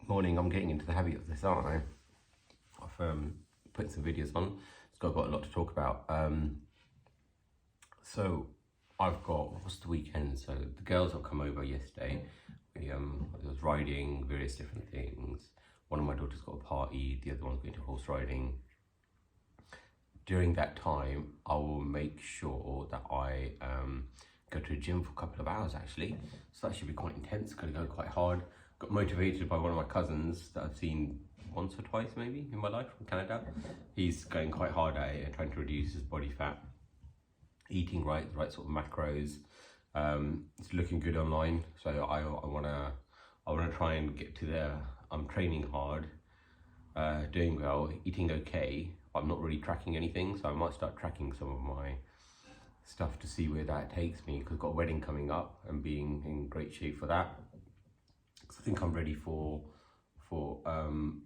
Morning. I'm getting into the habit of this, aren't I? Of putting some videos on. So I've got a lot to talk about. So I've got, what's the weekend? So the girls have come over yesterday. There was riding, various different things. One of my daughters got a party, the other one's going to horse riding. During that time, I will make sure that I go to the gym for a couple of hours actually. So that should be quite intense, gonna go quite hard. Got motivated by one of my cousins that I've seen once or twice maybe in my life from Canada. He's going quite hard at it, trying to reduce his body fat, eating right, the right sort of macros. It's looking good online, so I wanna try and get to there. I'm training hard, doing well, eating okay. I'm not really tracking anything, so I might start tracking some of my stuff to see where that takes me, because I've got a wedding coming up and being in great shape for that. Because I think I'm ready for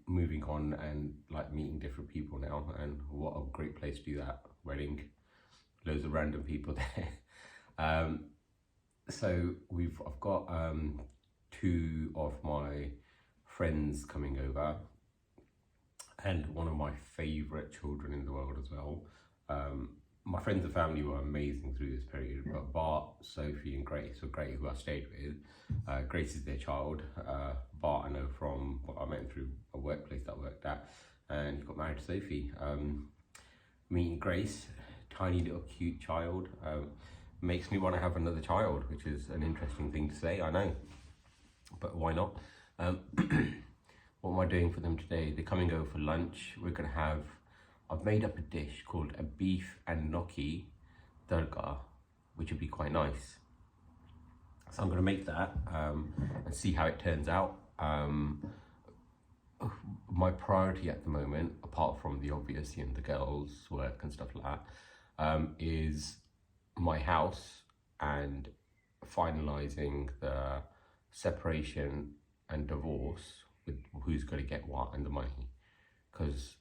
moving on and like meeting different people now, and what a great place to do that. Wedding, loads of random people there. So I've got two of my friends coming over, and one of my favourite children in the world as well. My friends and family were amazing through this period, but Bart, Sophie and Grace were great, who I stayed with. Grace is their child. Bart I know from what I met through a workplace that I worked at, and he got married to Sophie. Meeting Grace, tiny little cute child, makes me want to have another child, which is an interesting thing to say, I know, but why not? What am I doing for them today? They're coming over for lunch. We're gonna have, I've made up a dish called a beef and gnocchi Tadka, which would be quite nice. So I'm gonna make that and see how it turns out. My priority at the moment, apart from the obvious, you know, the girls' work and stuff like that, is my house and finalising the separation and divorce with who's going to get what and the money, because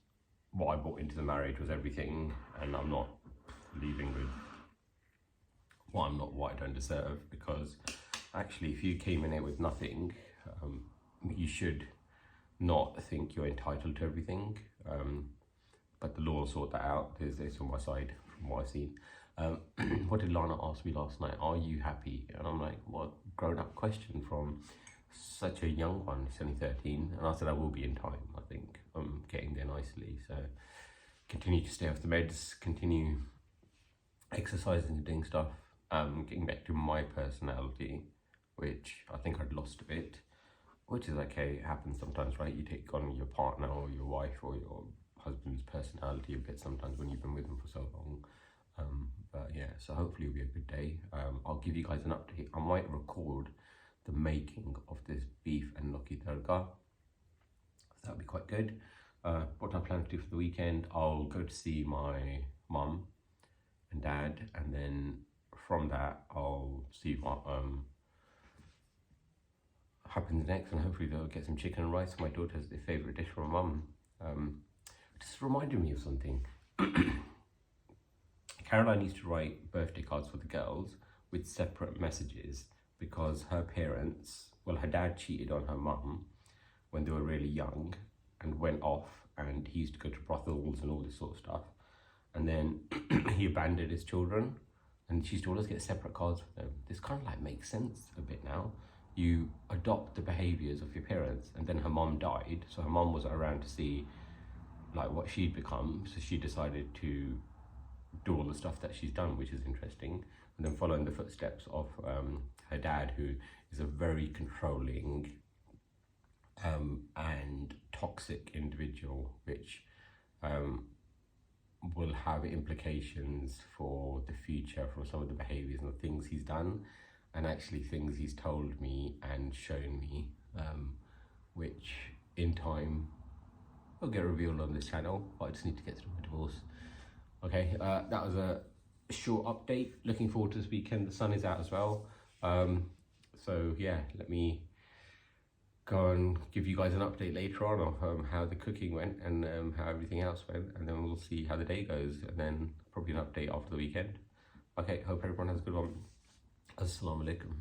what I brought into the marriage was everything, and I'm not leaving with what I don't deserve. Because actually, if you came in here with nothing, you should not think you're entitled to everything, but the law will sort that out. There's on my side from what I've seen. What did Lana ask me last night? Are you happy? And I'm like, what grown up question from such a young one. He's only 13, and I said I will be in time. I think I'm getting there nicely, so continue to stay off the meds, continue exercising and doing stuff, getting back to my personality, which I think I'd lost a bit, which is okay. It happens sometimes, right? You take on your partner or your wife or your husband's personality a bit sometimes when you've been with them for so long. But yeah, so hopefully it'll be a good day. I'll give you guys an update. I might record the making of this beef and gnocchi Tadka. So that'll be quite good. What I plan to do for the weekend, I'll go to see my mum and dad, and then from that I'll see what happens next, and hopefully they'll get some chicken and rice. My daughter's their favourite dish from my mum. It just reminded me of something. Caroline used to write birthday cards for the girls with separate messages, because her parents, well, her dad cheated on her mum when they were really young and went off, and he used to go to brothels and all this sort of stuff, and then he abandoned his children, and she used to always get separate cards for them. This kind of like makes sense a bit now. You adopt the behaviours of your parents, and then her mum died, so her mum wasn't around to see like what she'd become, so she decided to do all the stuff that she's done, which is interesting. And then following the footsteps of her dad, who is a very controlling and toxic individual, which will have implications for the future from some of the behaviours and the things he's done, and actually things he's told me and shown me, which in time will get revealed on this channel, but I just need to get through my divorce. Okay, that was a short update. Looking forward to this weekend. The sun is out as well. So yeah, let me go and give you guys an update later on of how the cooking went and how everything else went, and then we'll see how the day goes, and then probably an update after the weekend. Okay, hope everyone has a good one. Assalamu alaikum.